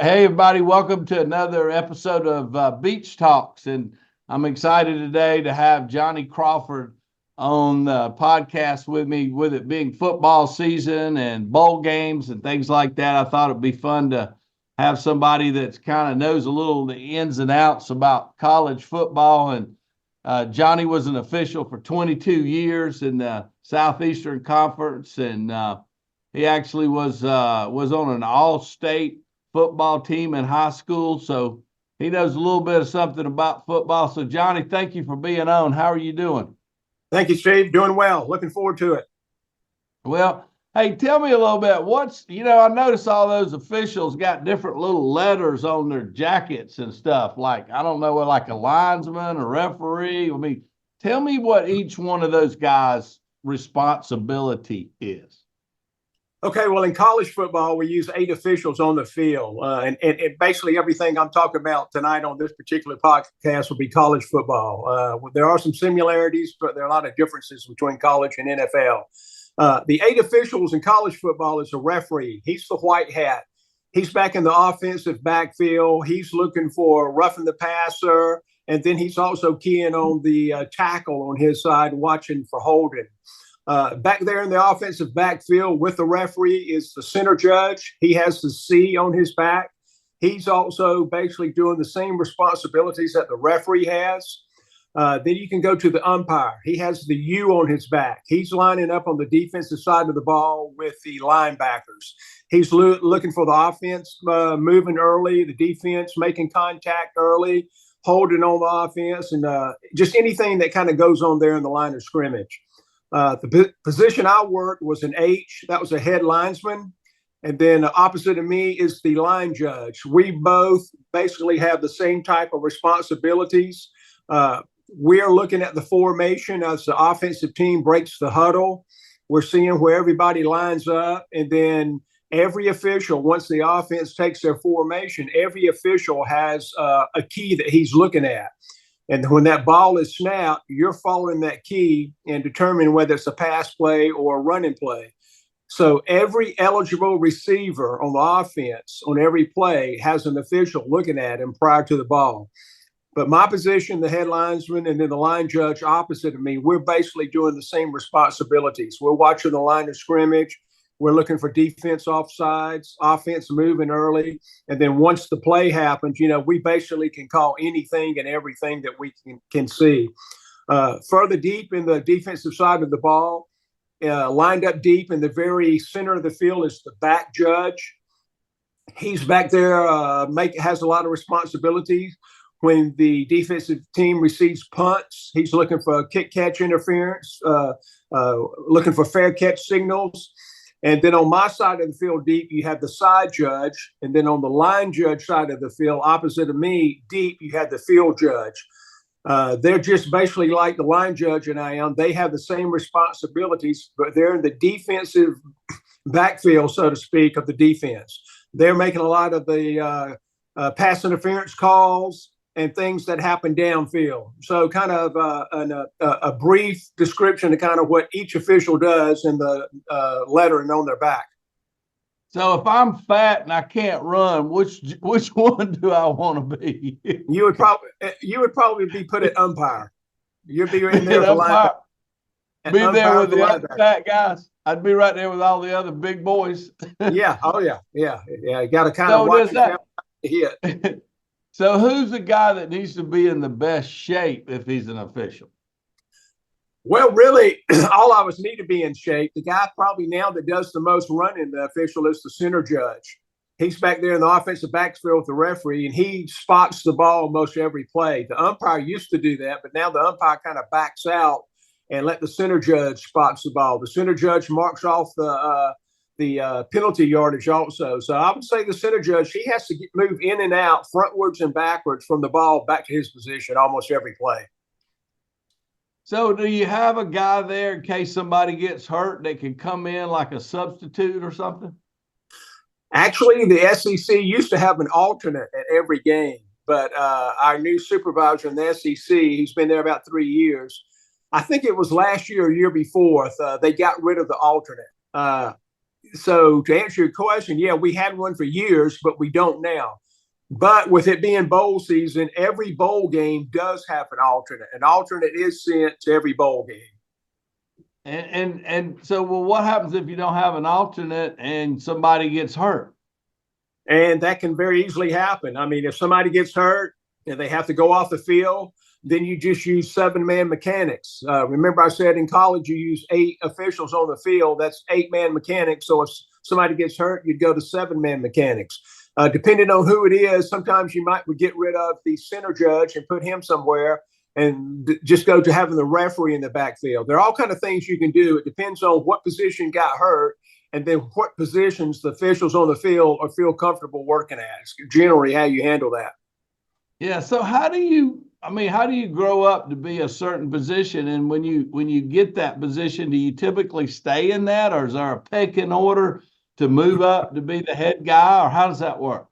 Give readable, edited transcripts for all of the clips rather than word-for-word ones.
Hey, everybody, welcome to another episode of Beech Talks. And I'm excited today to have Johnny Crawford on the podcast with me, with it being football season and bowl games and things like that. I thought it'd be fun to have somebody that's kind of knows a little the ins and outs about college football. And Johnny was an official for 22 years in the Southeastern Conference, and he actually was on an all-state football team in high school, so he knows a little bit of something about football. So, Johnny, thank you for being on. How are you doing? Thank you, Steve. Doing well. Looking forward to it. Well, hey, tell me a little bit. I noticed all those officials got different little letters on their jackets and stuff. Like, I don't know, like a linesman, a referee. I mean, tell me what each one of those guys' responsibility is. Okay, well, in college football, we use 8 officials on the field. And basically everything I'm talking about tonight on this particular podcast will be college football. There are some similarities, but there are a lot of differences between college and NFL. The 8 officials in college football is a referee. He's the white hat. He's back in the offensive backfield. He's looking for roughing the passer. And then he's also keying on the tackle on his side, watching for holding. Back there in the offensive backfield with the referee is the center judge. He has the C on his back. He's also basically doing the same responsibilities that the referee has. Then you can go to the umpire. He has the U on his back. He's lining up on the defensive side of the ball with the linebackers. He's looking for the offense moving early, the defense making contact early, holding on the offense, and just anything that kind of goes on there in the line of scrimmage. The position I worked was an H. That was a head linesman. And then opposite of me is the line judge. We both basically have the same type of responsibilities. We're looking at the formation as the offensive team breaks the huddle. We're seeing where everybody lines up. And then every official, once the offense takes their formation, every official has a key that he's looking at. And when that ball is snapped, you're following that key and determining whether it's a pass play or a running play. So every eligible receiver on the offense on every play has an official looking at him prior to the ball. But my position, the head linesman, and then the line judge opposite of me, we're basically doing the same responsibilities. We're watching the line of scrimmage. We're looking for defense offsides, offense moving early. And then once the play happens, we basically can call anything and everything that we can see. Further deep in the defensive side of the ball, lined up deep in the very center of the field is the back judge. He's back there, has a lot of responsibilities. When the defensive team receives punts, he's looking for kick-catch interference, looking for fair catch signals. And then on my side of the field deep, you have the side judge. And then on the line judge side of the field, opposite of me, deep, you have the field judge. They're just basically like the line judge and I am. They have the same responsibilities, but they're in the defensive backfield, so to speak, of the defense. They're making a lot of the pass interference calls and things that happen downfield. So kind of a brief description of kind of what each official does in the lettering on their back. So if I'm fat and I can't run, which one do I want to be? You would probably be put at umpire. You'd be in there with linebacker. Be there with the other fat guys. I'd be right there with all the other big boys. Yeah. Oh yeah. You got to kind of watch yourself hit. So who's the guy that needs to be in the best shape if he's an official? Well, really, all of us need to be in shape. The guy probably now that does the most running, the official, is the center judge. He's back there in the offensive backfield with the referee, and he spots the ball most every play. The umpire used to do that, but now the umpire kind of backs out and let the center judge spots the ball. The center judge marks off the penalty yardage also. So I would say the center judge, he has to move in and out, frontwards and backwards from the ball back to his position almost every play. So do you have a guy there in case somebody gets hurt that can come in like a substitute or something? Actually, the SEC used to have an alternate at every game, but our new supervisor in the SEC, he's been there about 3 years. I think it was last year or year before, they got rid of the alternate. So to answer your question, yeah, we had one for years, but we don't now. But with it being bowl season, every bowl game does have an alternate. An alternate is sent to every bowl game. And so, well, what happens if you don't have an alternate and somebody gets hurt? And that can very easily happen. I mean, if somebody gets hurt and they have to go off the field, then you just use 7-man mechanics. Remember, I said in college you use 8 officials on the field. That's 8-man mechanics. So if somebody gets hurt, you'd go to 7-man mechanics. Depending on who it is, sometimes you might get rid of the center judge and put him somewhere and just go to having the referee in the backfield. There are all kinds of things you can do. It depends on what position got hurt and then what positions the officials on the field or feel comfortable working at. It's generally how you handle that. Yeah. So how do you grow up to be a certain position? And when you get that position, do you typically stay in that, or is there a pecking order to move up to be the head guy, or how does that work?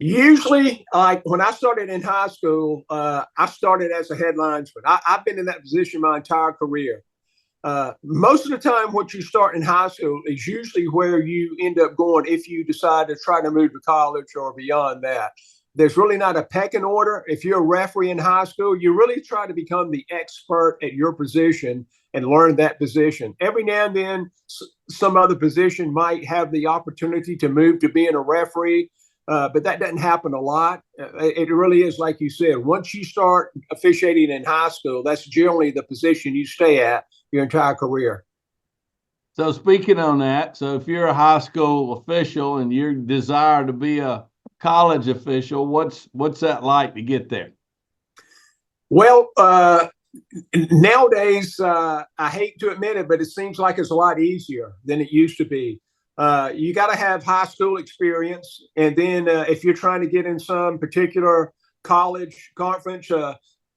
Usually, like when I started in high school, I started as a head linesman. I've been in that position my entire career. Most of the time, what you start in high school is usually where you end up going if you decide to try to move to college or beyond that. There's really not a pecking order. If you're a referee in high school, you really try to become the expert at your position and learn that position. Every now and then, some other position might have the opportunity to move to being a referee, but that doesn't happen a lot. It really is like you said. Once you start officiating in high school, that's generally the position you stay at your entire career. So speaking on that, so if you're a high school official and you desire to be a college official, what's that like to get there? Well, nowadays, I hate to admit it, but it seems like it's a lot easier than it used to be. You got to have high school experience. And then if you're trying to get in some particular college conference,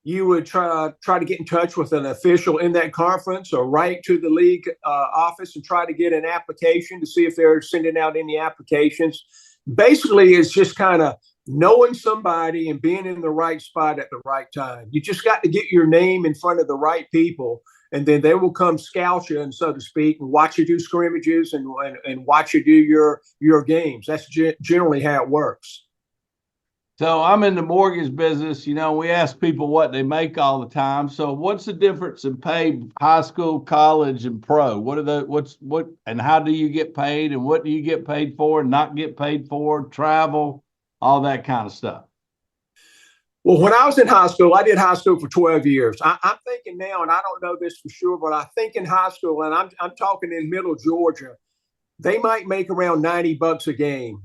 you would try to get in touch with an official in that conference or write to the league office and try to get an application to see if they're sending out any applications. Basically, it's just kind of knowing somebody and being in the right spot at the right time. You just got to get your name in front of the right people, and then they will come scout you, and so to speak, and watch you do scrimmages and watch you do your games. That's generally how it works. So I'm in the mortgage business. You know, we ask people what they make all the time. So what's the difference in pay, high school, college, and pro? And how do you get paid, and what do you get paid for and not get paid for, travel, all that kind of stuff? Well, when I was in high school, I did high school for 12 years. I'm thinking now, and I don't know this for sure, but I think in high school, and I'm talking in middle Georgia, they might make around $90 a game.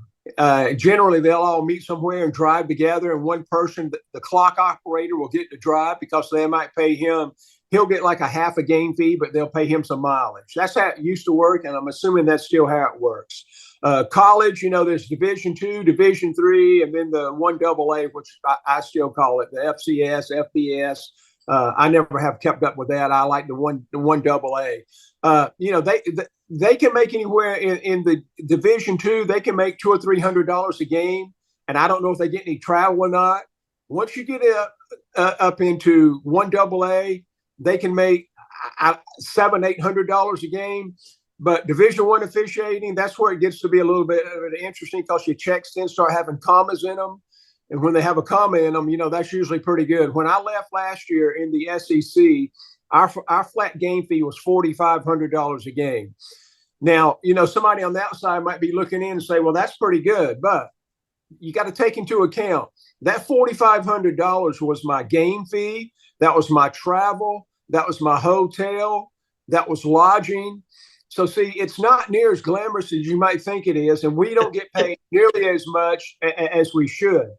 Generally, they'll all meet somewhere and drive together, and one person, the clock operator, will get to drive because they might pay him. He'll get like a half a game fee, but they'll pay him some mileage. That's how it used to work, and I'm assuming that's still how it works. College, you know, there's Division II, Division III, and then the 1AA, which I still call it the FCS, FBS. I never have kept up with that. I like the 1AA. You know, they can make anywhere in the Division II. They can make $200 or $300 a game, and I don't know if they get any travel or not. Once you get up into 1AA, they can make $700-800 a game. But Division I officiating, that's where it gets to be a little bit interesting because your checks then start having commas in them. And when they have a comma in them, you know, that's usually pretty good. When I left last year in the SEC, our flat game fee was $4,500 a game. Now, you know, somebody on the outside might be looking in and say, well, that's pretty good. But you got to take into account that $4,500 was my game fee. That was my travel. That was my hotel. That was lodging. So, see, it's not near as glamorous as you might think it is, and we don't get paid nearly as much as we should.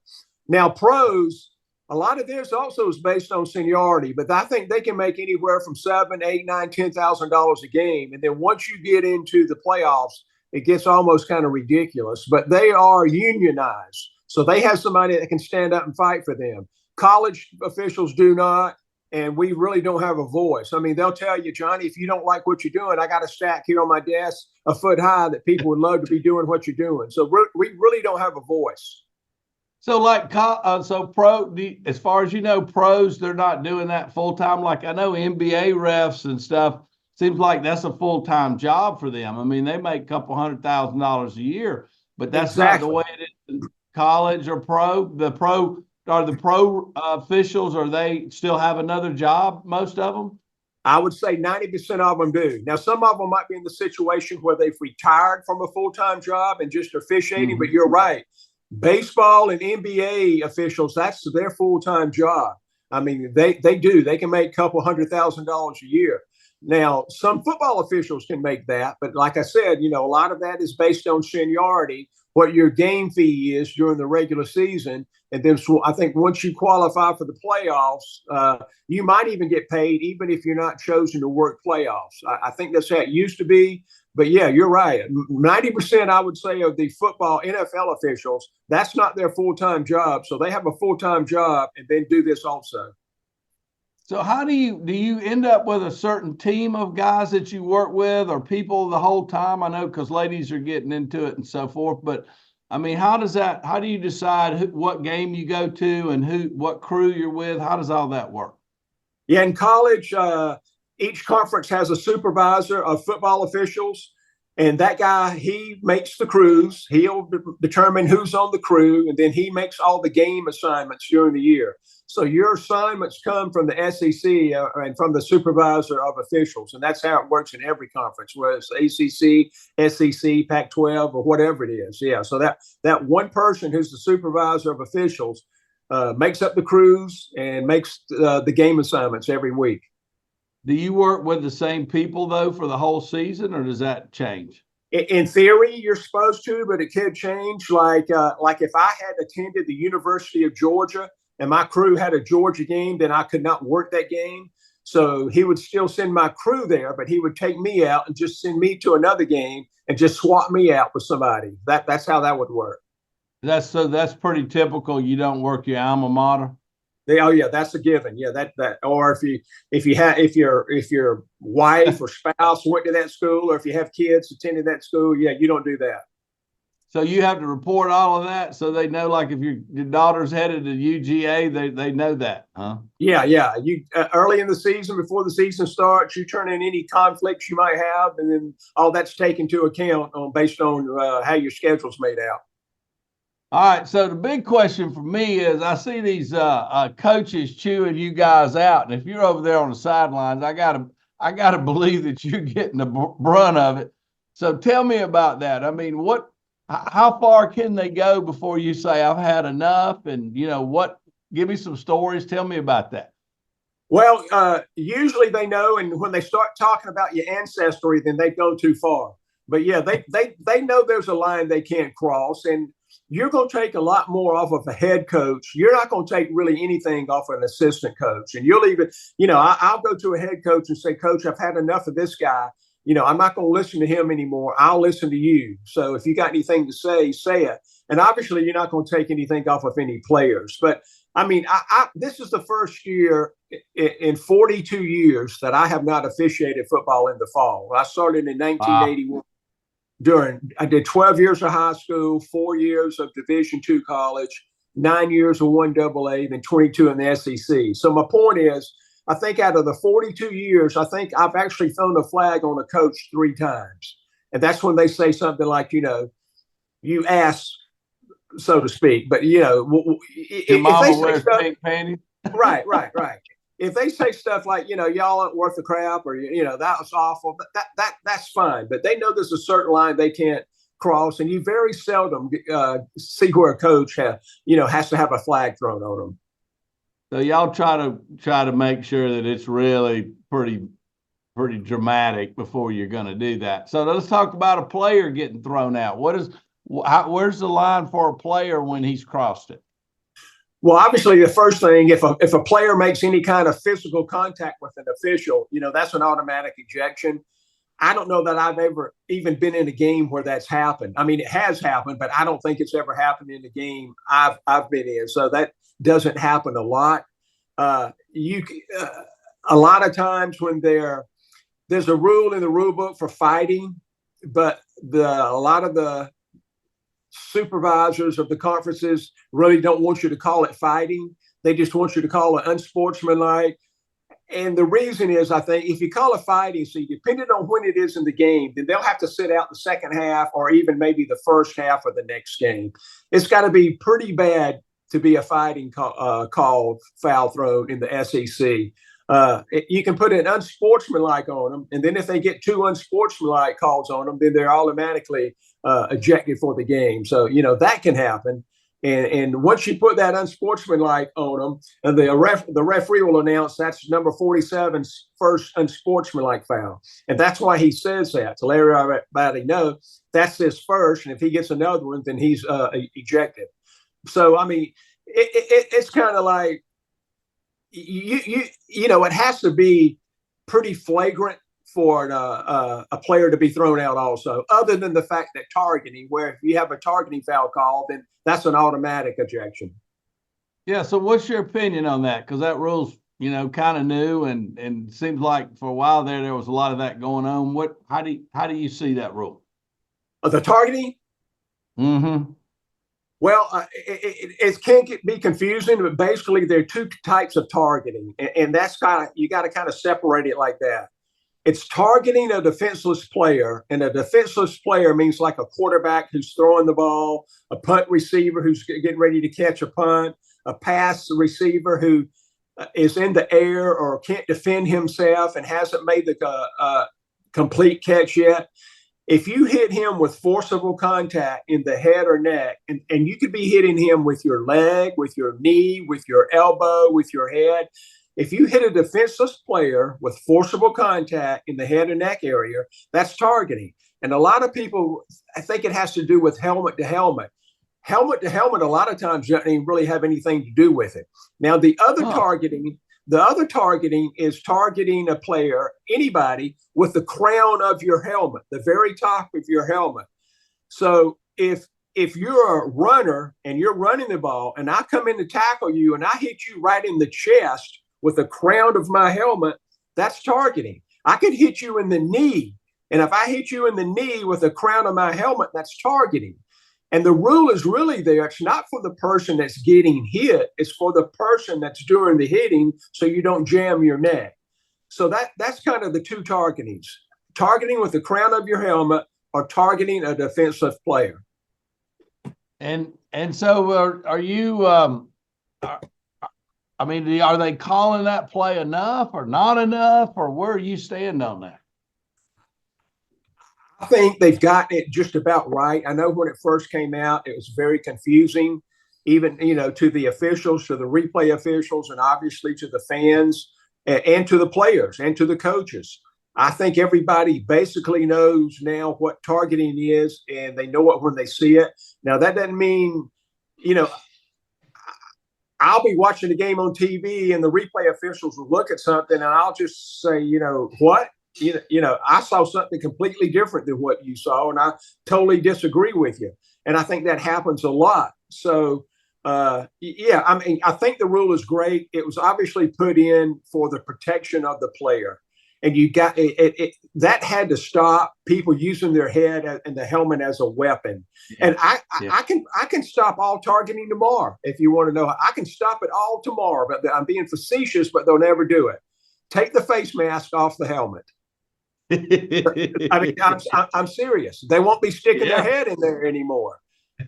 Now, pros, a lot of theirs also is based on seniority, but I think they can make anywhere from $7,000, $8,000, $9,000, $10,000 a game. And then once you get into the playoffs, it gets almost kind of ridiculous. But they are unionized, so they have somebody that can stand up and fight for them. College officials do not. And we really don't have a voice. I mean, they'll tell you, Johnny, if you don't like what you're doing, I got a stack here on my desk a foot high that people would love to be doing what you're doing. So we really don't have a voice. So as far as you know, pros, they're not doing that full time. Like I know NBA refs and stuff, seems like that's a full-time job for them. I mean, they make a couple $100,000 a year, but that's not the way it is in college or pro. The pro officials, or they still have another job, most of them? I would say 90% of them do. Now, some of them might be in the situation where they've retired from a full-time job and just officiating, but you're right. Baseball and NBA officials, that's their full-time job. I mean, they do. They can make a couple $100,000 a year. Now, some football officials can make that, but like I said, a lot of that is based on seniority, what your game fee is during the regular season. And then so I think once you qualify for the playoffs, you might even get paid even if you're not chosen to work playoffs. I think that's how it used to be. But yeah, you're right. 90%, I would say, of the football NFL officials, that's not their full-time job. So they have a full-time job and then do this also. So how do you end up with a certain team of guys that you work with, or people the whole time? I know because ladies are getting into it and so forth, but I mean, how do you decide what game you go to and what crew you're with? How does all that work? Yeah, in college, each conference has a supervisor of football officials, and that guy, he makes the crews. He'll determine who's on the crew, and then he makes all the game assignments during the year. So your assignments come from the SEC and from the supervisor of officials, and that's how it works in every conference, whether it's ACC, SEC, Pac-12, or whatever it is. Yeah, so that one person who's the supervisor of officials makes up the crews and makes the game assignments every week. Do you work with the same people, though, for the whole season, or does that change? In theory, you're supposed to, but it could change. Like if I had attended the University of Georgia and my crew had a Georgia game, then I could not work that game. So he would still send my crew there, but he would take me out and just send me to another game and just swap me out with somebody. That's how that would work. That's pretty typical. You don't work your alma mater. Oh yeah, that's a given. Yeah, that or if your wife or spouse went to that school, or if you have kids attending that school, yeah, you don't do that. So you have to report all of that, so they know. Like if your daughter's headed to UGA, they know that, huh? Yeah. You early in the season, before the season starts, you turn in any conflicts you might have, and then all that's taken into account based on how your schedule's made out. All right, so the big question for me is, I see these coaches chewing you guys out, and if you're over there on the sidelines, I gotta believe that you're getting the brunt of it. So tell me about that. I mean, how far can they go before you say I've had enough? And give me some stories. Tell me about that. Well, usually they know, and when they start talking about your ancestry, then they go too far. But yeah, they know there's a line they can't cross, and you're going to take a lot more off of a head coach. You're not going to take really anything off an assistant coach. And you'll even, I'll go to a head coach and say, Coach, I've had enough of this guy. I'm not going to listen to him anymore. I'll listen to you. So if you got anything to say it. And obviously, you're not going to take anything off of any players. But I mean, this is the first year in 42 years that I have not officiated football in the fall. I started in 1981. Wow. I did 12 years of high school, 4 years of Division II college, 9 years of 1AA, then 22 in the SEC. So my point is, I think out of the 42 years, I think I've actually thrown a flag on a coach 3 times. And that's when they say something like, you ask, so to speak. But, your mama wears pink panties. Right. If they say stuff like, y'all aren't worth the crap, or, that was awful, that's fine. But they know there's a certain line they can't cross. And you very seldom see where a coach has to have a flag thrown on them. So y'all try to make sure that it's really pretty dramatic before you're going to do that. So let's talk about a player getting thrown out. Where's the line for a player when he's crossed it? Well, obviously, the first thing, if a player makes any kind of physical contact with an official, that's an automatic ejection. I don't know that I've ever even been in a game where that's happened. I mean, it has happened, but I don't think it's ever happened in a game I've been in. So that doesn't happen a lot. A lot of times when there's a rule in the rule book for fighting, but a lot of the supervisors of the conferences really don't want you to call it fighting. They just want you to call it unsportsmanlike. And the reason is, I think, if you call a fighting, see, depending on when it is in the game, then they'll have to sit out the second half or even maybe the first half of the next game. It's got to be pretty bad to be a fighting called foul thrown in the SEC. You can put an unsportsmanlike on them, and then if they get two unsportsmanlike calls on them, then they're automatically ejected for the game. So, that can happen. And once you put that unsportsmanlike on them, and the referee will announce that's number 47's first unsportsmanlike foul. And that's why he says that, to let everybody know that's his first. And if he gets another one, then he's ejected. So, I mean, it's kind of like, it has to be pretty flagrant for a player to be thrown out also, other than the fact that targeting, where if you have a targeting foul call, then that's an automatic ejection. Yeah. So what's your opinion on that? Because that rule's, kind of new and seems like for a while there was a lot of that going on. How do you see that rule? The targeting? Mm-hmm. Well, it can be confusing, but basically there are two types of targeting, and that's you got to kind of separate it like that. It's targeting a defenseless player, and a defenseless player means like a quarterback who's throwing the ball, a punt receiver who's getting ready to catch a punt, a pass receiver who is in the air or can't defend himself and hasn't made the complete catch yet. If you hit him with forcible contact in the head or neck, and you could be hitting him with your leg, with your knee, with your elbow, with your head. If you hit a defenseless player with forcible contact in the head and neck area, that's targeting. And a lot of people, I think it has to do with helmet to helmet. Helmet to helmet, a lot of times, doesn't even really have anything to do with it. Now, the other targeting is targeting a player, anybody, with the crown of your helmet, the very top of your helmet. So if you're a runner and you're running the ball and I come in to tackle you and I hit you right in the chest with the crown of my helmet, that's targeting. I could hit you in the knee. And if I hit you in the knee with the crown of my helmet, that's targeting. And the rule is really there. It's not for the person that's getting hit. It's for the person that's doing the hitting so you don't jam your neck. So that's kind of the two targetings. Targeting with the crown of your helmet or targeting a defensive player. And so are you are they calling that play enough or not enough, or where are you stand on that? I think they've gotten it just about right. I know when it first came out, it was very confusing, even, to the officials, to the replay officials, and obviously to the fans and to the players and to the coaches. I think everybody basically knows now what targeting is, and they know it when they see it. Now, that doesn't mean, I'll be watching the game on TV and the replay officials will look at something and I'll just say, what? I saw something completely different than what you saw, and I totally disagree with you. And I think that happens a lot. So, I think the rule is great. It was obviously put in for the protection of the player. And you got it that had to stop people using their head and the helmet as a weapon. Yeah. And I can stop all targeting tomorrow if you want to know. I can stop it all tomorrow, but I'm being facetious, but they'll never do it. Take the face mask off the helmet. I mean, I'm serious. They won't be sticking their head in there anymore.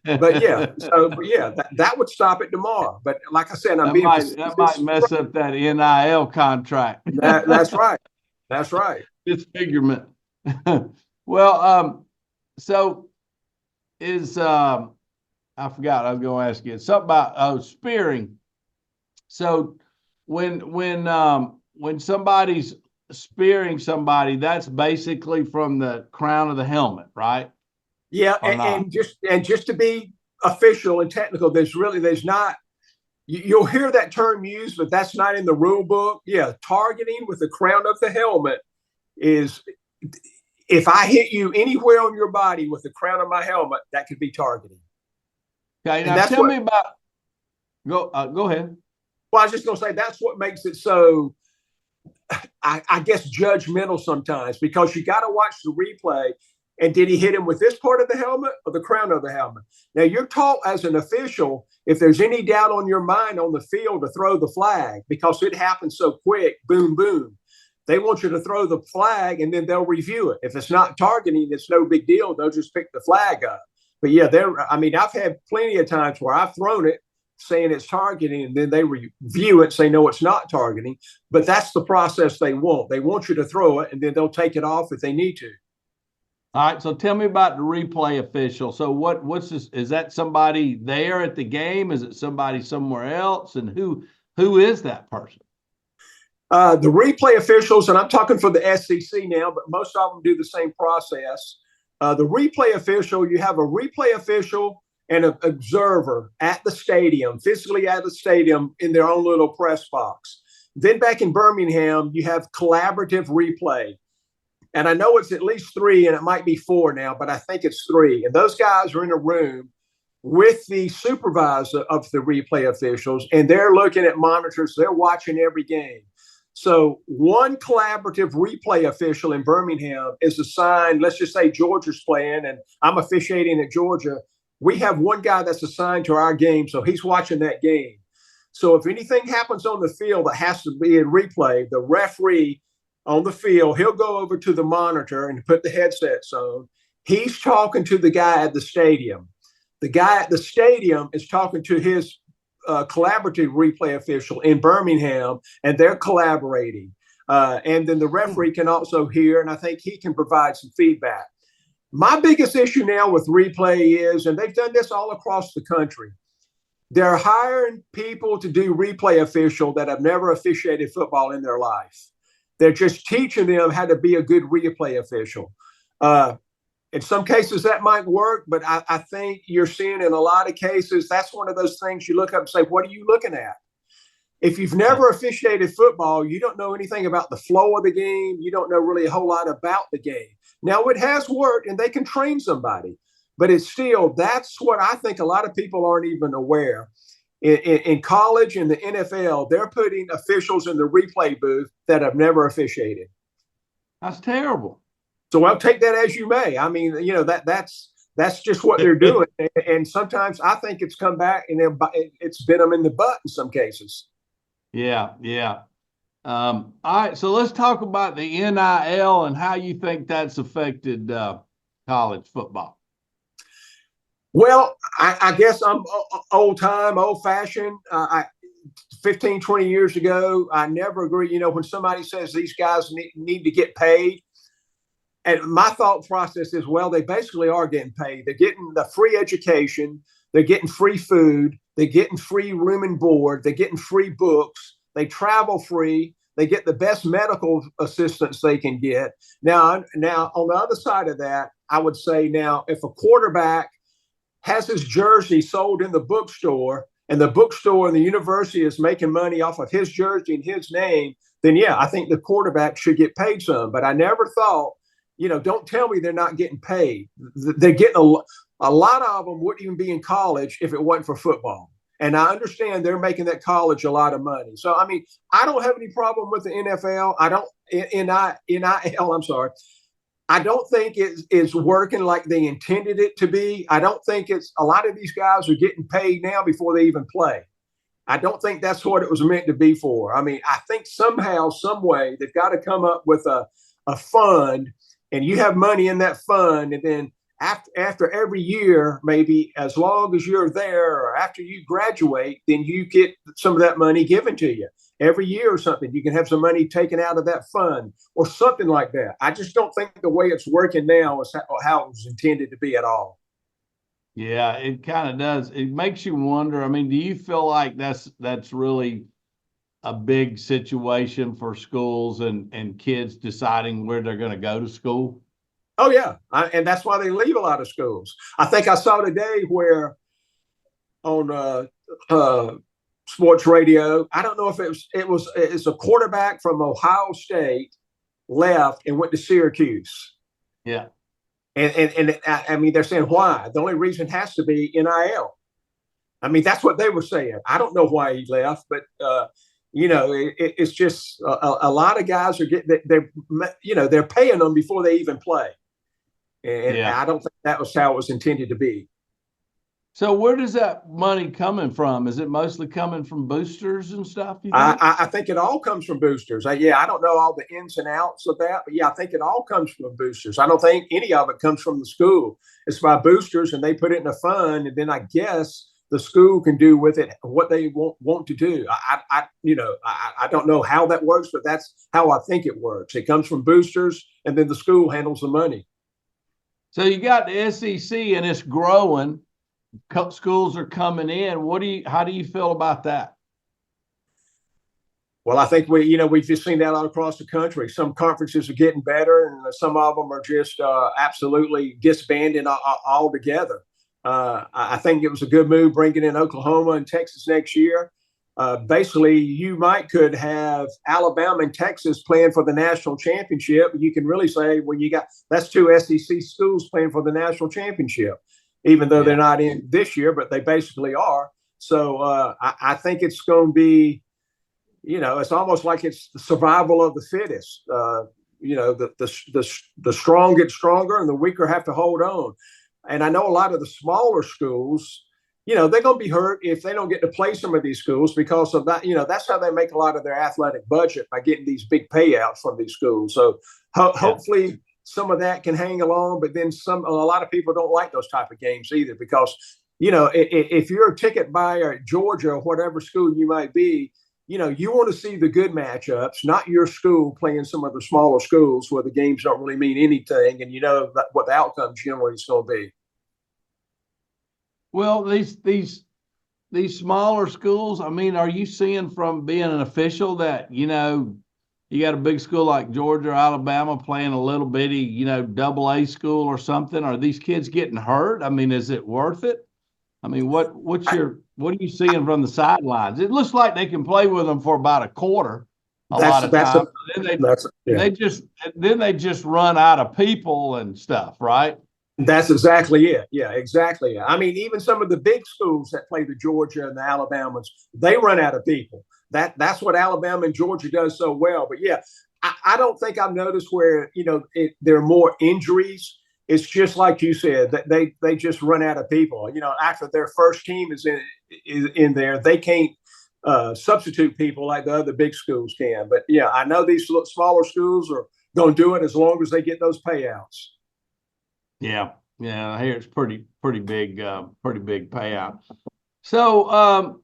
But that would stop it tomorrow. But like I said, that might mess up that NIL contract. That's right. That's right. Disfigurement. Well, so is I forgot. I was going to ask you something about spearing. So when somebody's spearing somebody, that's basically from the crown of the helmet, right? Yeah, and just to be official and technical, there's not. You'll hear that term used, but that's not in the rule book. Yeah, targeting with the crown of the helmet is if I hit you anywhere on your body with the crown of my helmet, that could be targeting. Okay, now tell me about. Go ahead. Well, I was just going to say that's what makes it so, I guess, judgmental sometimes, because you got to watch the replay. And did he hit him with this part of the helmet or the crown of the helmet? Now, you're taught as an official, if there's any doubt on your mind on the field, to throw the flag because it happens so quick, boom, boom. They want you to throw the flag and then they'll review it. If it's not targeting, it's no big deal. They'll just pick the flag up. But yeah, I've had plenty of times where I've thrown it saying it's targeting, and then they review it, say, no, it's not targeting. But that's the process they want. They want you to throw it, and then they'll take it off if they need to. All right, so tell me about the replay official. So what's this? Is that somebody there at the game? Is it somebody somewhere else? And who is that person? The replay officials, and I'm talking for the SEC now, but most of them do the same process. The replay official, you have a replay official and an observer at the stadium, physically at the stadium in their own little press box. Then back in Birmingham, you have collaborative replay. And I know it's at least 3, and it might be 4 now, but I think it's 3. And those guys are in a room with the supervisor of the replay officials, and they're looking at monitors. They're watching every game. So one collaborative replay official in Birmingham is assigned, let's just say Georgia's playing, and I'm officiating at Georgia. We have one guy that's assigned to our game, so he's watching that game. So if anything happens on the field that has to be in replay, the referee on the field, he'll go over to the monitor and put the headsets on. He's talking to the guy at the stadium. The guy at the stadium is talking to his collaborative replay official in Birmingham, and they're collaborating. And then the referee can also hear, and I think he can provide some feedback. My biggest issue now with replay is, and they've done this all across the country, they're hiring people to do replay official that have never officiated football in their life. They're just teaching them how to be a good replay official. In some cases that might work, but I think you're seeing in a lot of cases, that's one of those things you look up and say, what are you looking at? If you've never officiated football, you don't know anything about the flow of the game. You don't know really a whole lot about the game. Now, it has worked, and they can train somebody, but it's still, that's what I think a lot of people aren't even aware. In college and the NFL, they're putting officials in the replay booth that have never officiated. That's terrible. So I'll take that as you may. I mean, you know, that's just what they're doing. And sometimes I think it's come back and it's bit them in the butt in some cases. Yeah, yeah. All right, so let's talk about the NIL and how you think that's affected college football. Well, I guess I'm old-fashioned. 15, 20 years ago, I never agree. You know, when somebody says these guys need to get paid, and my thought process is, well, they basically are getting paid. They're getting the free education. They're getting free food. They're getting free room and board. They're getting free books. They travel free. They get the best medical assistance they can get. Now, on the other side of that, I would say now, if a quarterback has his jersey sold in the bookstore and the bookstore and the university is making money off of his jersey and his name, then yeah, I think the quarterback should get paid some. But I never thought, you know, don't tell me they're not getting paid. They're getting a lot of them wouldn't even be in college if it wasn't for football. And I understand they're making that college a lot of money. So, I mean, I don't have any problem with the NFL. NIL, I'm sorry. I don't think it is working like they intended it to be. I don't think a lot of these guys are getting paid now before they even play. I don't think that's what it was meant to be for. I mean, I think somehow, some way, they've got to come up with a fund, and you have money in that fund, and then after every year, maybe as long as you're there or after you graduate, then you get some of that money given to you. Every year or something, you can have some money taken out of that fund or something like that. I just don't think the way it's working now is how it was intended to be at all. Yeah, it kind of does. It makes you wonder. I mean, do you feel like that's really a big situation for schools and kids deciding where they're going to go to school? Oh, yeah. And that's why they leave a lot of schools. I think I saw today where on sports radio, I don't know if it's a quarterback from Ohio State left and went to Syracuse. Yeah. And I mean, they're saying why? The only reason has to be NIL. I mean, that's what they were saying. I don't know why he left, but you know, it's just a lot of guys are getting they're paying them before they even play. And Yeah. I don't think that was how it was intended to be. So where does that money coming from? Is it mostly coming from boosters and stuff, you think? I think it all comes from boosters. Yeah, I don't know all the ins and outs of that, but yeah, I think it all comes from boosters. I don't think any of it comes from the school. It's by boosters, and they put it in a fund, and then I guess the school can do with it what they want to do. I don't know how that works, but that's how I think it works. It comes from boosters, and then the school handles the money. So you got the SEC, and it's growing. Schools are coming in. How do you feel about that? Well, I think we've just seen that all across the country. Some conferences are getting better, and some of them are just absolutely disbanding altogether. I think it was a good move bringing in Oklahoma and Texas next year. Basically, you could have Alabama and Texas playing for the national championship. You can really say, well, that's two SEC schools playing for the national championship, even though they're not in this year, but they basically are. So I think it's going to be, it's almost like it's the survival of the fittest. The strong get stronger and the weaker have to hold on. And I know a lot of the smaller schools, they're going to be hurt if they don't get to play some of these schools because of that. That's how they make a lot of their athletic budget, by getting these big payouts from these schools. So hopefully some of that can hang along, but then a lot of people don't like those type of games either, because, if you're a ticket buyer at Georgia or whatever school you might be, you want to see the good matchups, not your school playing some of the smaller schools where the games don't really mean anything, and what the outcome generally is going to be. Well, these smaller schools, I mean, are you seeing from being an official that, you got a big school like Georgia or Alabama playing a little bitty, AA school or something? Are these kids getting hurt? I mean, is it worth it? I mean, what are you seeing from the sidelines? It looks like they can play with them for about a quarter a lot of times. Then they just run out of people and stuff, right? That's exactly it. Yeah, exactly. I mean, even some of the big schools that play the Georgia and the Alabamas, they run out of people. That's what Alabama and Georgia does so well. But yeah, I don't think I've noticed where, there are more injuries. It's just like you said, that they just run out of people. After their first team is in there, they can't substitute people like the other big schools can. But yeah, I know these smaller schools are going to do it as long as they get those payouts. Yeah, I hear it's pretty big payout. So,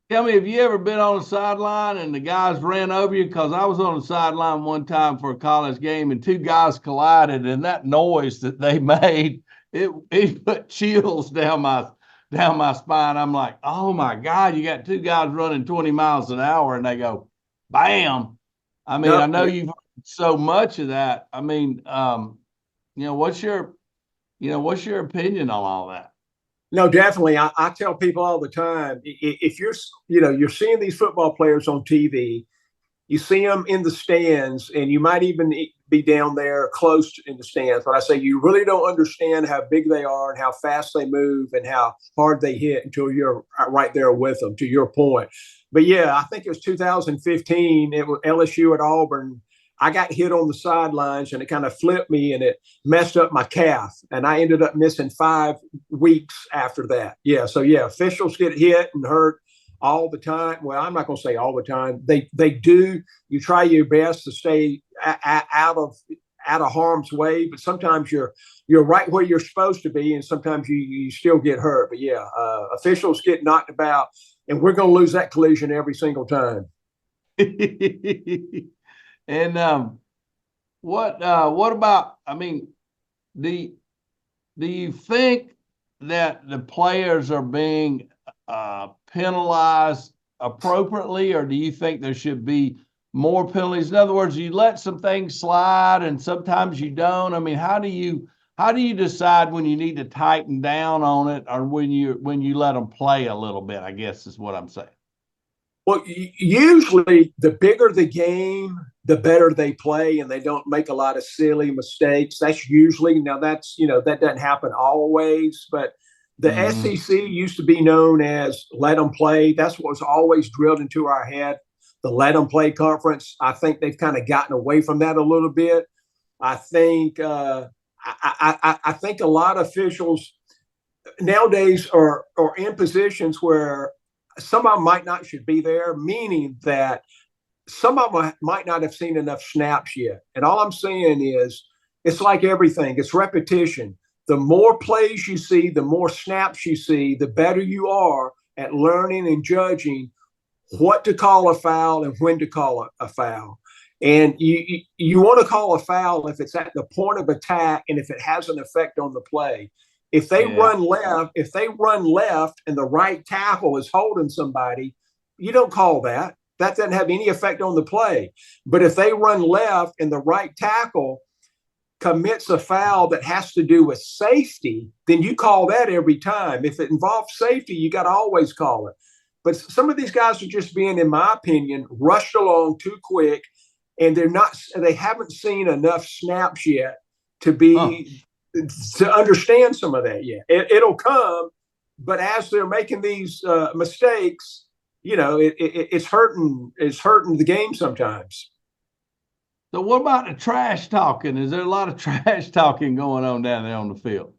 tell me, have you ever been on the sideline and the guys ran over you? Because I was on the sideline one time for a college game, and two guys collided, and that noise that they made, it put chills down my spine. I'm like, oh my God, you got two guys running 20 miles an hour, and they go, bam. I mean, I know you've heard so much of that. I mean, what's your opinion on all that? No, definitely. I tell people all the time, if you're seeing these football players on TV, you see them in the stands, and you might even be down there close in the stands. But I say you really don't understand how big they are and how fast they move and how hard they hit until you're right there with them, to your point. But yeah, I think it was 2015. It was LSU at Auburn. I got hit on the sidelines, and it kind of flipped me, and it messed up my calf, and I ended up missing 5 weeks after that. Yeah. So yeah, officials get hit and hurt all the time. Well, I'm not going to say all the time. They do. You try your best to stay out of harm's way, but sometimes you're right where you're supposed to be, and sometimes you still get hurt. But yeah, officials get knocked about, and we're going to lose that collision every single time. And what about? I mean, do you think that the players are being penalized appropriately, or do you think there should be more penalties? In other words, you let some things slide, and sometimes you don't. I mean, how do you decide when you need to tighten down on it, or when you let them play a little bit? I guess is what I'm saying. Well, usually the bigger the game, the better they play, and they don't make a lot of silly mistakes. That's usually, now that's, that doesn't happen always, but the SEC used to be known as let them play. That's what was always drilled into our head, the let them play conference. I think they've kind of gotten away from that a little bit. I think I think a lot of officials nowadays are in positions where some of them might not should be there, meaning that some of them might not have seen enough snaps yet. And all I'm saying is, it's like everything, it's repetition. The more plays you see, the more snaps you see, the better you are at learning and judging what to call a foul and when to call a foul. And you want to call a foul if it's at the point of attack and if it has an effect on the play. If they run left and the right tackle is holding somebody, you don't call that. That doesn't have any effect on the play. But if they run left and the right tackle commits a foul that has to do with safety, then you call that every time. If it involves safety, you got to always call it. But some of these guys are just being, in my opinion, rushed along too quick, and they haven't seen enough snaps yet to understand some of that yet. It'll come, but as they're making these mistakes, it's hurting the game sometimes. So what about the trash talking? Is there a lot of trash talking going on down there on the field?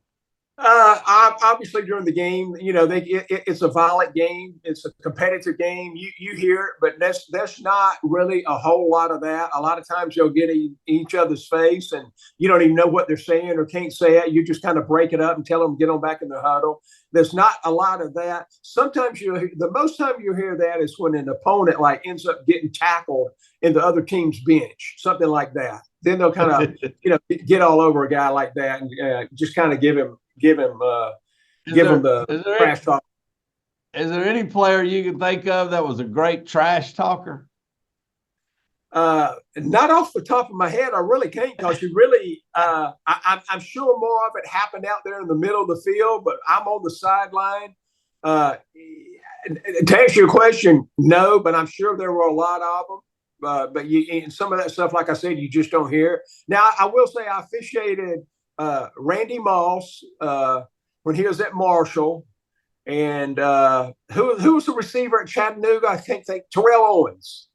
Obviously during the game, it's a violent game. It's a competitive game. You hear it, but that's not really a whole lot of that. A lot of times you'll get in each other's face and you don't even know what they're saying or can't say it. You just kind of break it up and tell them, get on back in the huddle. There's not a lot of that. Sometimes the most time you hear that is when an opponent ends up getting tackled in the other team's bench, something like that. Then they'll kind of, get all over a guy like that and just kind of give him the trash talk. Is there any player you can think of that was a great trash talker? Not off the top of my head, I really can't, because I'm sure more of it happened out there in the middle of the field, but I'm on the sideline. To answer your question, no, but I'm sure there were a lot of them. But and some of that stuff, like I said, you just don't hear. Now, I will say I officiated Randy Moss when he was at Marshall, and who was the receiver at Chattanooga? I think Terrell Owens.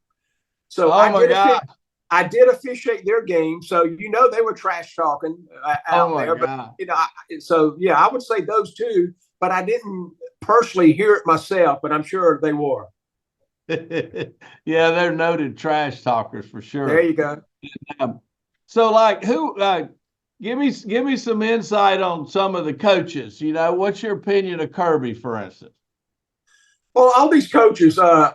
So I did officiate their game, so they were trash talking out there. God. But I would say those two, but I didn't personally hear it myself, but I'm sure they were. Yeah, they're noted trash talkers for sure. There you go. So give me some insight on some of the coaches. What's your opinion of Kirby, for instance? Well, all these coaches, I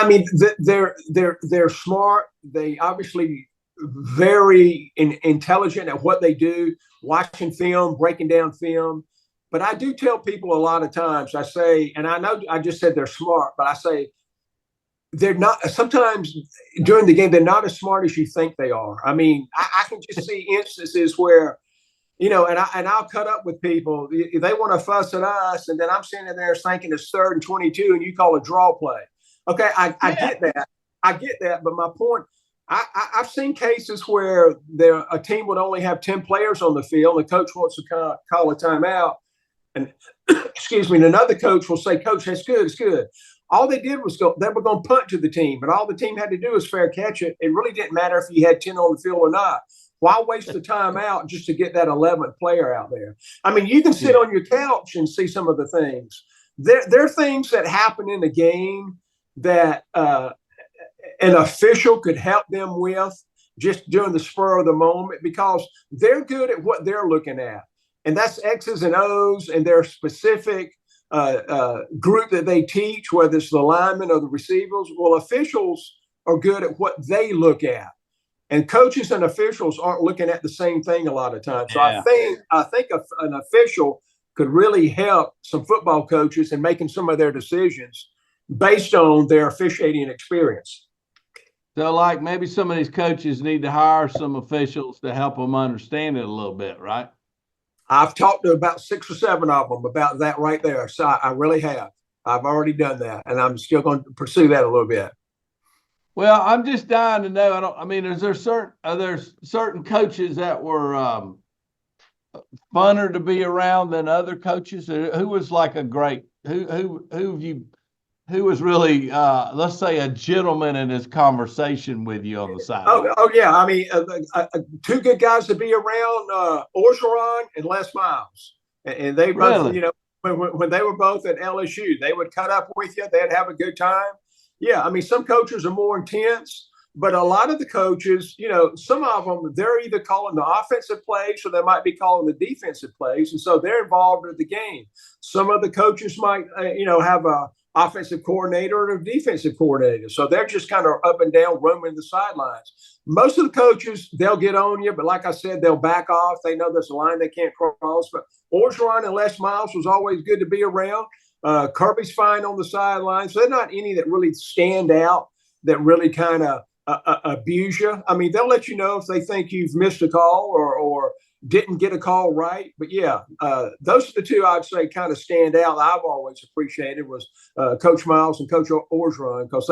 mean, they're smart. They obviously very intelligent at what they do, watching film, breaking down film. But I do tell people a lot of times, I say, and I know I just said they're smart, but I say they're not. Sometimes during the game, they're not as smart as you think they are. I mean, I can just see instances where, and I'll cut up with people. They want to fuss at us, and then I'm sitting there thinking it's 3rd and 22, and you call a draw play. Okay, I get that. I get that, but my point, I've seen cases where a team would only have 10 players on the field, and the coach wants to call a timeout. And excuse me, and another coach will say, "Coach, that's good. It's good." All they did was they were going to punt to the team, and all the team had to do was fair catch it. It really didn't matter if you had 10 on the field or not. Why waste the time out just to get that 11th player out there? I mean, you can sit on your couch and see some of the things. There are things that happen in the game that an official could help them with just during the spur of the moment, because they're good at what they're looking at. And that's X's and O's and their specific group that they teach, whether it's the linemen or the receivers. Well, officials are good at what they look at. And coaches and officials aren't looking at the same thing a lot of times. So I think an official could really help some football coaches in making some of their decisions based on their officiating experience. So maybe some of these coaches need to hire some officials to help them understand it a little bit, right? I've talked to about 6 or 7 of them about that right there. So I really have. I've already done that, and I'm still going to pursue that a little bit. Well, I'm just dying to know. Are there certain coaches that were funner to be around than other coaches? Who was like a great who who was really, let's say, a gentleman in his conversation with you on the sideline? Oh yeah. I mean, two good guys to be around, Orgeron and Les Miles. And they both, Really? when they were both at LSU, they would cut up with you. They'd have a good time. Yeah. I mean, some coaches are more intense, but a lot of the coaches, some of them, they're either calling the offensive plays or they might be calling the defensive plays. And so they're involved in the game. Some of the coaches might, have a offensive coordinator or a defensive coordinator. So they're just kind of up and down roaming the sidelines. Most of the coaches, they'll get on you, but like I said, they'll back off. They know there's a line they can't cross. But Orgeron and Les Miles was always good to be around. Kirby's fine on the sidelines. So they're not any that really stand out, that really kind of abuse you. I mean, they'll let you know if they think you've missed a call or didn't get a call right. But yeah, those are the two I'd say kind of stand out. I've always appreciated was Coach Miles and Coach Orgeron, because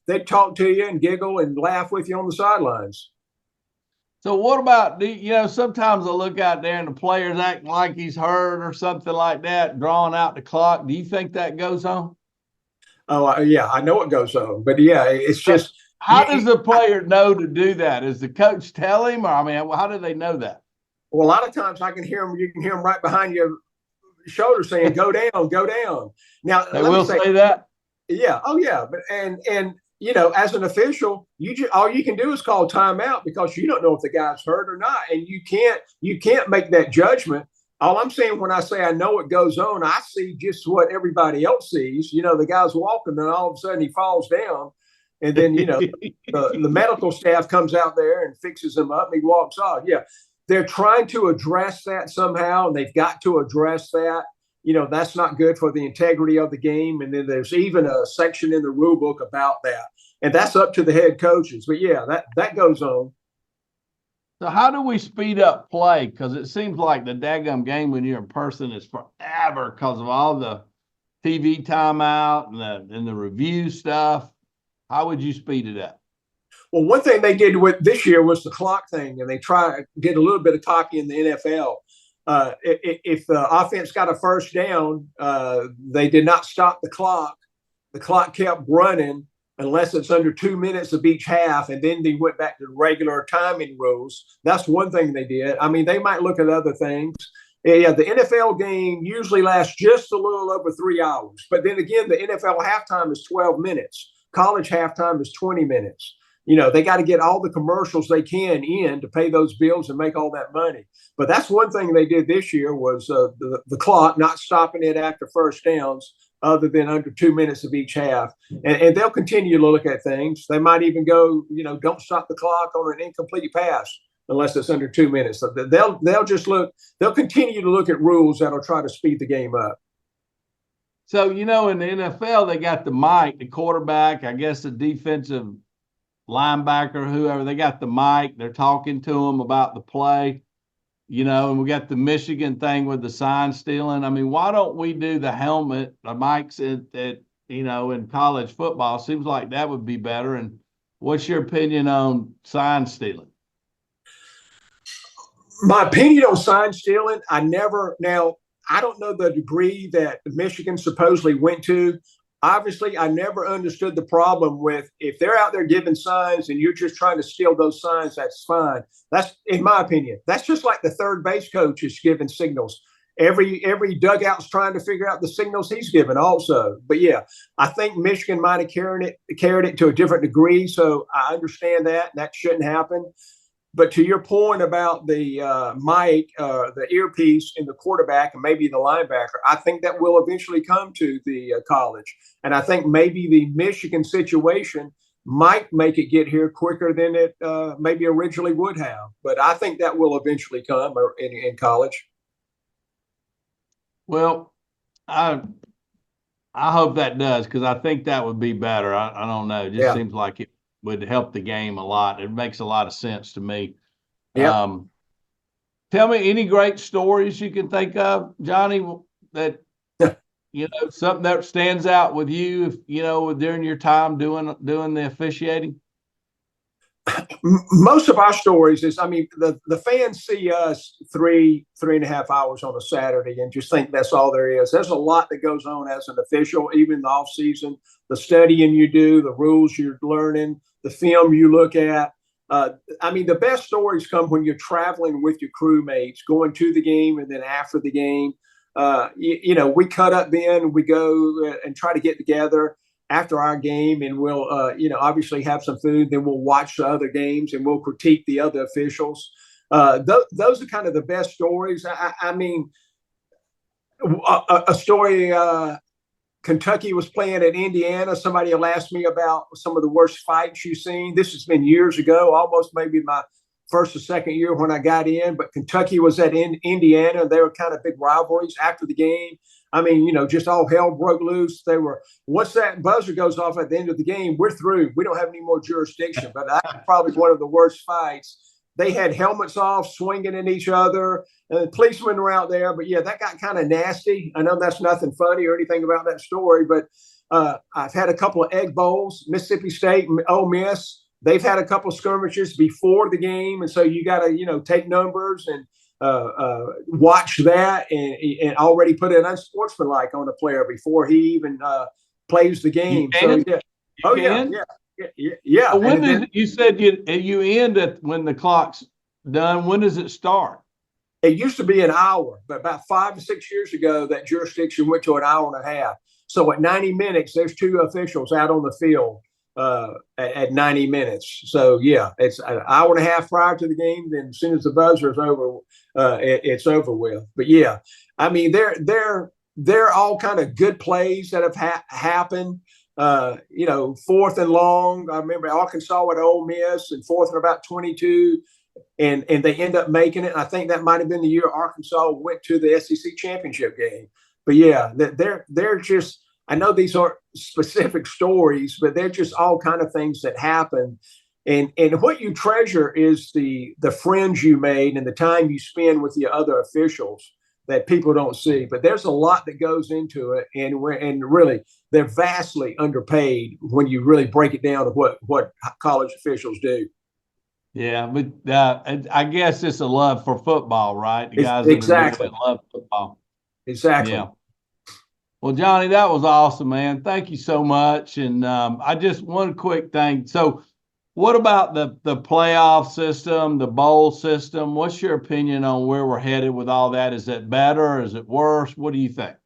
they talk to you and giggle and laugh with you on the sidelines. So what about, sometimes I look out there and the player's acting like he's hurt or something like that, drawing out the clock. Do you think that goes on? Oh, yeah, I know it goes on. But yeah, it's just. How does the player know to do that? Does the coach tell him? Or, I mean, how do they know that? Well, a lot of times you can hear them right behind your shoulder saying, go down, go down. Now, they will say that? Yeah. Oh, yeah. But, and as an official, all you can do is call timeout because you don't know if the guy's hurt or not. And you can't make that judgment. All I'm saying when I say I know it goes on, I see just what everybody else sees. The guy's walking and all of a sudden he falls down. And then, the medical staff comes out there and fixes him up and he walks off. Yeah. They're trying to address that somehow, and they've got to address that. That's not good for the integrity of the game. And then there's even a section in the rule book about that. And that's up to the head coaches. But yeah, that goes on. So how do we speed up play? Because it seems like the daggum game when you're in person is forever because of all the TV timeout and the review stuff. How would you speed it up? Well, one thing they did with this year was the clock thing, and they try to get a little bit of cocky in the NFL. If the offense got a first down, they did not stop the clock. The clock kept running unless it's under 2 minutes of each half, and then they went back to the regular timing rules. That's one thing they did. I mean, they might look at other things. Yeah, the NFL game usually lasts just a little over 3 hours. But then again, the NFL halftime is 12 minutes. College halftime is 20 minutes. They got to get all the commercials they can in to pay those bills and make all that money. But that's one thing they did this year was the clock, not stopping it after first downs other than under 2 minutes of each half. And they'll continue to look at things. They might even go, don't stop the clock on an incomplete pass unless it's under 2 minutes. So they'll continue to look at rules that'll try to speed the game up. So, in the NFL, they got the mic, the quarterback, I guess the defensive linebacker, whoever, they got the mic. They're talking to them about the play, and we got the Michigan thing with the sign stealing. I mean, why don't we do the helmet, the mics in college football? Seems like that would be better. And what's your opinion on sign stealing? My opinion on sign stealing, I don't know the degree that Michigan supposedly went to. Obviously, I never understood the problem with if they're out there giving signs and you're just trying to steal those signs, that's fine. That's, in my opinion, that's just like the third base coach is giving signals. Every dugout's trying to figure out the signals he's given also. But yeah, I think Michigan might have carried it to a different degree. So I understand that shouldn't happen. But to your point about the mic, the earpiece in the quarterback and maybe the linebacker, I think that will eventually come to the college. And I think maybe the Michigan situation might make it get here quicker than it maybe originally would have. But I think that will eventually come in college. Well, I hope that does, because I think that would be better. I don't know. It just seems like it would help the game a lot. It makes a lot of sense to me. Yeah. Tell me any great stories you can think of, Johnny, that, something that stands out with you, during your time doing the officiating. Most of our stories is, I mean, the fans see us 3.5 hours on a Saturday and just think that's all there is. There's a lot that goes on as an official, even the off season, the studying you do, the rules you're learning, the film you look at. I mean, the best stories come when you're traveling with your crewmates, going to the game and then after the game. We cut up then, we go and try to get together after our game, and we'll obviously have some food. Then we'll watch the other games and we'll critique the other officials. Those are kind of the best stories. I mean, a story. Kentucky was playing at Indiana. Somebody will ask me about some of the worst fights you've seen. This has been years ago, almost maybe my first or second year when I got in. But Kentucky was at Indiana. They were kind of big rivalries after the game. I mean, just all hell broke loose. They were, once that buzzer goes off at the end of the game, we're through. We don't have any more jurisdiction. But that's probably one of the worst fights. They had helmets off, swinging at each other. The policemen were out there. But, yeah, that got kind of nasty. I know that's nothing funny or anything about that story. But I've had a couple of Egg Bowls, Mississippi State and Ole Miss. They've had a couple of skirmishes before the game. And so you got to, take numbers and watch that and already put an unsportsmanlike on a player before he even plays the game. So yeah. Yeah. When you said you end at when the clock's done? When does it start? It used to be an hour, but about 5 to 6 years ago, that jurisdiction went to an hour and a half. So at 90 minutes, there's two officials out on the field at 90 minutes. So yeah, it's an hour and a half prior to the game. Then as soon as the buzzer is over, it's over with. But yeah, I mean, they're all kind of good plays that have happened. 4th and long. I remember Arkansas at Ole Miss and 4th and about 22, and they end up making it. And I think that might have been the year Arkansas went to the SEC championship game. But yeah, they're just. I know these aren't specific stories, but they're just all kind of things that happen. And what you treasure is the friends you made and the time you spend with the other officials that people don't see. But there's a lot that goes into it, and really they're vastly underpaid when you really break it down to what college officials do. Yeah, but I guess it's a love for football, right? The guys exactly that love football. Exactly. Yeah. Well, Johnny, that was awesome, man. Thank you so much. And I just one quick thing. So what about the playoff system, the bowl system? What's your opinion on where we're headed with all that? Is it better? Is it worse? What do you think?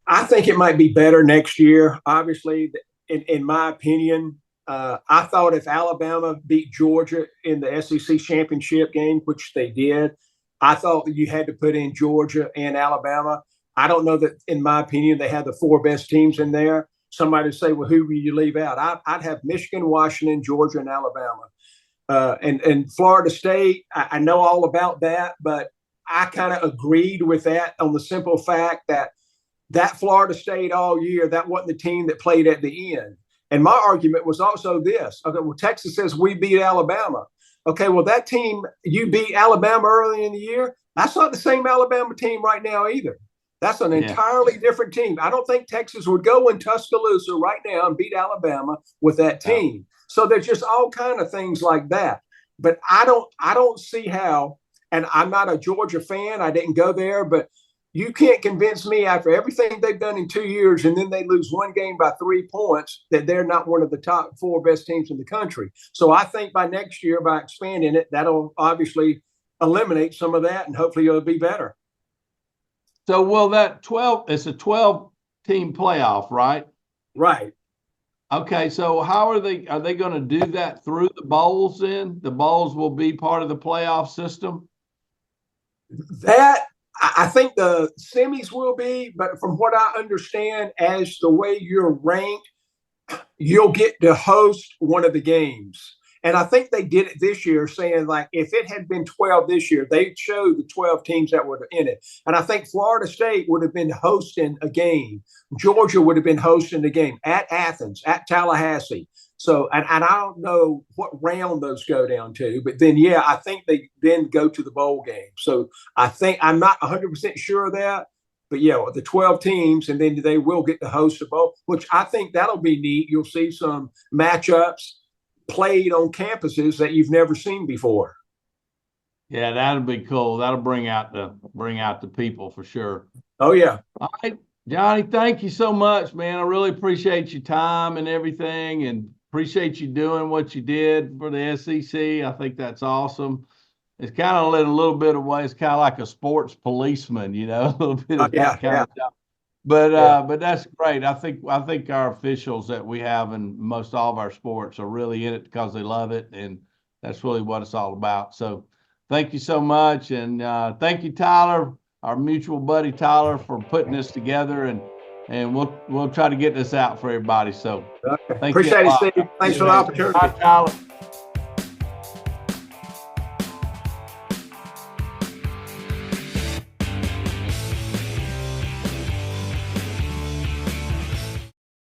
I think it might be better next year. Obviously, in my opinion, I thought if Alabama beat Georgia in the SEC championship game, which they did, I thought that you had to put in Georgia and Alabama. I don't know that, in my opinion, they had the 4 best teams in there. Somebody would say, well, who will you leave out? I'd have Michigan, Washington, Georgia, and Alabama. And Florida State, I know all about that, but I kind of agreed with that on the simple fact that Florida State all year, that wasn't the team that played at the end. And my argument was also this. Okay, well, Texas says we beat Alabama. Okay, well, that team, you beat Alabama early in the year. That's not the same Alabama team right now either. That's an entirely different team. I don't think Texas would go in Tuscaloosa right now and beat Alabama with that team. So there's just all kind of things like that. But I don't see how, and I'm not a Georgia fan. I didn't go there, but you can't convince me after everything they've done in 2 years and then they lose one game by 3 points that they're not one of the top 4 best teams in the country. So I think by next year, by expanding it, that'll obviously eliminate some of that and hopefully it'll be better. So will that 12, it's a 12-team playoff, right? Right. Okay, so how are they going to do that through the bowls then? The bowls will be part of the playoff system? That, I think the semis will be, but from what I understand, as the way you're ranked, you'll get to host one of the games. And I think they did it this year, saying like if it had been 12 this year, they'd show the 12 teams that were in it. And I think Florida State would have been hosting a game. Georgia would have been hosting a game at Athens, at Tallahassee. So, and I don't know what round those go down to, but then, yeah, I think they then go to the bowl game. So I think I'm not 100% sure of that. But yeah, the 12 teams, and then they will get to host a bowl, which I think that'll be neat. You'll see some matchups. played on campuses that you've never seen before. Yeah, that'll be cool. That'll bring out the people for sure. Oh yeah. All right, Johnny, thank you so much, man. I really appreciate your time and everything, and appreciate you doing what you did for the SEC. I think that's awesome. It's kind of in a little bit of way. It's kind of like a sports policeman, you know, a little bit of that kind of job. But that's great. I think our officials that we have in most all of our sports are really in it because they love it, and that's really what it's all about. So thank you so much, and thank you, Tyler, our mutual buddy Tyler, for putting this together, and we'll try to get this out for everybody. So Okay. thank Appreciate you it, Steve. Thanks for the opportunity. Bye, Tyler.